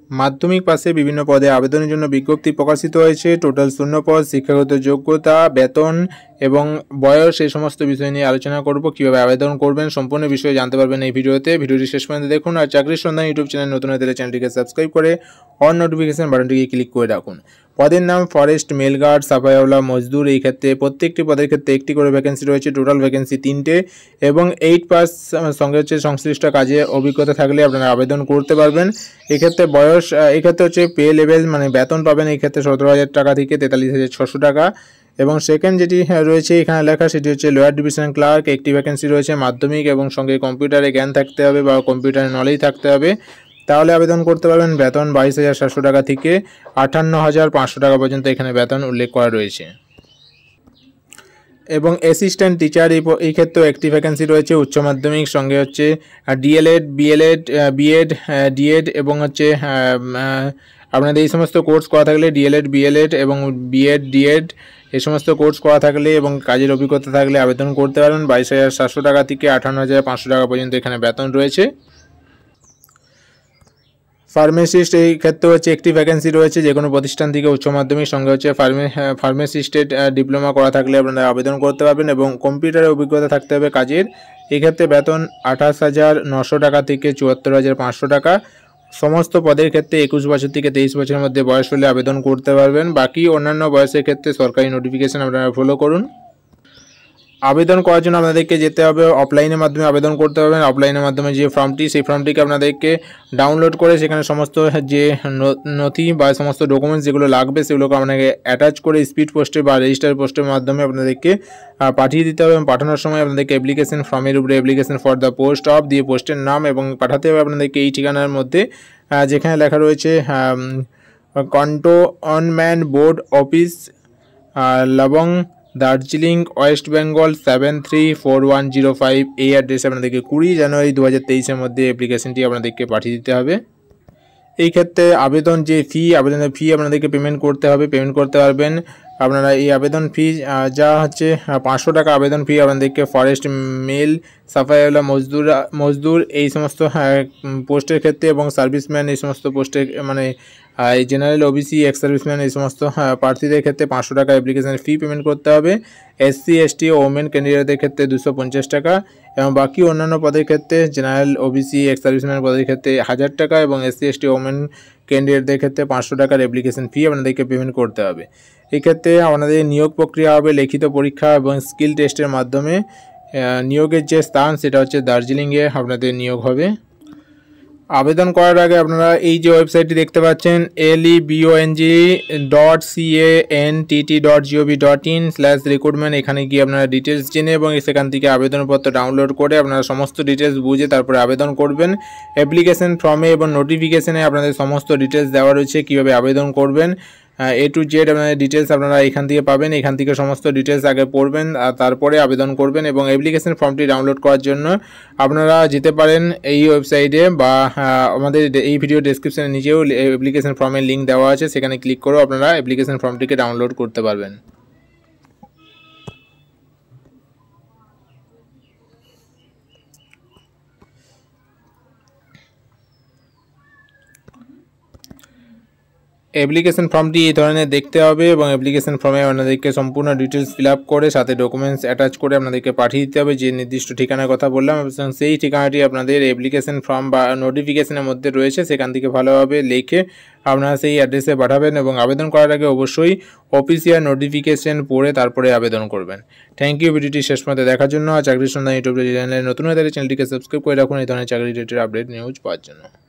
মাধ্যমিক পাশে বিভিন্ন পদে আবেদনের জন্য বিজ্ঞপ্তি প্রকাশিত হয়েছে। টোটাল 0 পদ, শিক্ষাগত যোগ্যতা, বেতন এবং বয়স এই সমস্ত বিষয় নিয়ে আলোচনা করব। কীভাবে আবেদন করবেন সম্পূর্ণ বিষয়ে জানতে পারবেন এই ভিডিওতে। ভিডিওটি শেষ পর্যন্ত দেখুন। আর চাকরির সন্ধান ইউটিউব চ্যানেল নতুন হয়ে চ্যানেলটিকে সাবস্ক্রাইব করে অল নোটিফিকেশন বাটনটিকে ক্লিক করে রাখুন। পদের নাম ফরেস্ট মেল গার্ড, সাফাইওয়ালা, মজদুর। এই ক্ষেত্রে প্রত্যেকটি পদের ক্ষেত্রে একটি করে ভ্যাকেন্সি রয়েছে। টোটাল ভ্যাকেন্সি 3টে এবং 8 পাস সঙ্গে হচ্ছে সংশ্লিষ্ট কাজে অভিজ্ঞতা থাকলে আপনারা আবেদন করতে পারবেন। এক্ষেত্রে বয়স, এক্ষেত্রে হচ্ছে পে লেভেল মানে বেতন পাবেন এই ক্ষেত্রে 17,000 টাকা থেকে 43,600 টাকা। এবং সেকেন্ড যেটি রয়েছে এখানে লেখা সেটি হচ্ছে লোয়ার ডিভিশন ক্লার্ক। একটি ভ্যাকেন্সি রয়েছে। মাধ্যমিক এবং সঙ্গে কম্পিউটারে জ্ঞান থাকতে হবে বা কম্পিউটারে নলেজ থাকতে হবে, তাহলে আবেদন করতে পারবেন। বেতন 22,700 টাকা থেকে 58,500 টাকা পর্যন্ত এখানে বেতন উল্লেখ করা রয়েছে। এবং অ্যাসিস্ট্যান্ট টিচার এই ক্ষেত্রেও একটি ভ্যাকেন্সি রয়েছে। উচ্চ মাধ্যমিক সঙ্গে হচ্ছে ডিএলএড, বিএড, ডিএড এবং হচ্ছে আপনাদের এই সমস্ত কোর্স করা থাকলে ডিএলএড, বিএলএড এবং বিএড, ডিএড এই সমস্ত কোর্স করা থাকলে এবং কাজের অভিজ্ঞতা থাকলে আবেদন করতে পারবেন। 22,700 টাকা থেকে 58,500 টাকা পর্যন্ত এখানে বেতন রয়েছে। ফার্মাসিস্ট এই ক্ষেত্রে হচ্ছে একটি ভ্যাকেন্সি রয়েছে। যে কোনো প্রতিষ্ঠান থেকে উচ্চ মাধ্যমিক সঙ্গে হচ্ছে ফার্মাসিস্টের ডিপ্লোমা করা থাকলে আপনারা আবেদন করতে পারবেন এবং কম্পিউটারে অভিজ্ঞতা থাকতে হবে কাজের। এক্ষেত্রে বেতন 28,900 টাকা থেকে 74,500 টাকা। সমস্ত পদের ক্ষেত্রে 21 বছর থেকে 23 বছরের মধ্যে বয়স হলে আবেদন করতে পারবেন। বাকি অন্যান্য বয়সের ক্ষেত্রে সরকারি নোটিফিকেশন আপনারা ফলো করুন। আবেদন করার জন্য আপনাদেরকে যেতে হবে অফলাইনের মাধ্যমে আবেদন করতে পারবেন। অফলাইনের মাধ্যমে যে ফর্মটি, সেই ফর্মটিকে আপনাদেরকে ডাউনলোড করে সেখানে সমস্ত যে নথি বা সমস্ত ডকুমেন্টস যেগুলো লাগবে সেগুলোকে আপনাকে অ্যাটাচ করে স্পিড পোস্টে বা রেজিস্টার পোস্টের মাধ্যমে আপনাদেরকে পাঠিয়ে দিতে হবে। এবং পাঠানোর সময় আপনাদেরকে অ্যাপ্লিকেশন ফর্মের উপরে application for the post of দিয়ে পোস্টের নাম এবং পাঠাতে হবে আপনাদেরকে এই ঠিকানার মধ্যে, যেখানে লেখা রয়েছে cantonment board office, Lebong, Darjeeling, West Bengal 734105। এই অ্যাড্রেসে আপনাদেরকে 20 জানুয়ারি 2023-এর মধ্যে অ্যাপ্লিকেশনটি আপনাদেরকে পাঠিয়ে দিতে হবে। এই ক্ষেত্রে আবেদনের ফি আপনাদেরকে পেমেন্ট করতে হবে। পেমেন্ট করতে পারবেন আপনারা এই আবেদন ফি যা হচ্ছে 500 টাকা আবেদন ফি আপনাদেরকে ফরেস্ট মেল, সাফাইওয়ালা, মজদুর এই সমস্ত পোস্টের ক্ষেত্রে এবং সার্ভিসম্যান এই সমস্ত পোস্টে মানে এই জেনারেল, ওবিসি, এক্স সার্ভিসম্যান এই সমস্ত প্রার্থীদের ক্ষেত্রে 500 টাকা অ্যাপ্লিকেশনের ফি পেমেন্ট করতে হবে। এসসি, এসটি ও ওমেন ক্যান্ডিডেটদের ক্ষেত্রে 250 টাকা এবং বাকি অন্যান্য পদের ক্ষেত্রে জেনারেল, ওবিসি, এক্স সার্ভিসম্যান পদের ক্ষেত্রে 1000 টাকা এবং এসসি, এসটি ও ওমেন ক্যান্ডিডেটদের ক্ষেত্রে 500 টাকার অ্যাপ্লিকেশন ফি আপনাদেরকে পেমেন্ট করতে হবে। এক্ষেত্রে আপনাদের নিয়োগ প্রক্রিয়া হবে লিখিত পরীক্ষা এবং স্কিল টেস্টের মাধ্যমে। নিয়োগের যে স্থান সেটা হচ্ছে দার্জিলিংয়ে আপনাদের নিয়োগ হবে। আবেদন করার আগে আপনারা এই যে ওয়েবসাইটটি দেখতে পাচ্ছেন lebong.cant.gov.in/recruitment, এখানে গিয়ে আপনারা ডিটেলস জেনে এবং সেখান থেকে আবেদনপত্র ডাউনলোড করে আপনারা সমস্ত ডিটেলস বুঝে তারপরে আবেদন করবেন। অ্যাপ্লিকেশন ফর্মে এবং নোটিফিকেশনে আপনাদের সমস্ত ডিটেলস দেওয়া রয়েছে কীভাবে আবেদন করবেন। A to Z আপনাদের ডিটেলস আপনারা এখান থেকে পাবেন। এখান থেকে সমস্ত ডিটেলস আগে পড়বেন আর তারপরে আবেদন করবেন। এবং অ্যাপ্লিকেশন ফর্মটি ডাউনলোড করার জন্য আপনারা যেতে পারেন এই ওয়েবসাইটে বা আমাদের এই ভিডিও ডেসক্রিপশনের নিচেও অ্যাপ্লিকেশন ফর্মের লিঙ্ক দেওয়া আছে, সেখানে ক্লিক করেও আপনারা অ্যাপ্লিকেশন ফর্মটিকে ডাউনলোড করতে পারবেন। অ্যাপ্লিকেশন ফর্মটি এই ধরনের দেখতে হবে এবং অ্যাপ্লিকেশন ফর্মে আপনাদেরকে সম্পূর্ণ ডিটেলস ফিল আপ করে সাথে ডকুমেন্টস অ্যাটাচ করে আপনাদেরকে পাঠিয়ে দিতে হবে। যে নির্দিষ্ট ঠিকানার কথা বললাম সেই ঠিকানাটি আপনাদের অ্যাপ্লিকেশন ফর্ম বা নোটিফিকেশনের মধ্যে রয়েছে, সেখান থেকে ভালোভাবে লিখে আপনারা সেই অ্যাড্রেসে পাঠাবেন এবং আবেদন করার আগে অবশ্যই অফিসিয়াল নোটিফিকেশন পড়ে তারপরে আবেদন করবেন। থ্যাংক ইউ ভিডিওটি শেষ পর্যন্ত দেখার জন্য। আর চাকরির সন্ধান ইউটিউব চ্যানেলে নতুন হয়ে থাকলে চ্যানেলটিকে সাবস্ক্রাইব করে রাখুন এই ধরনের চাকরি রিলেটেড আপডেট নিউজ পাওয়ার জন্য।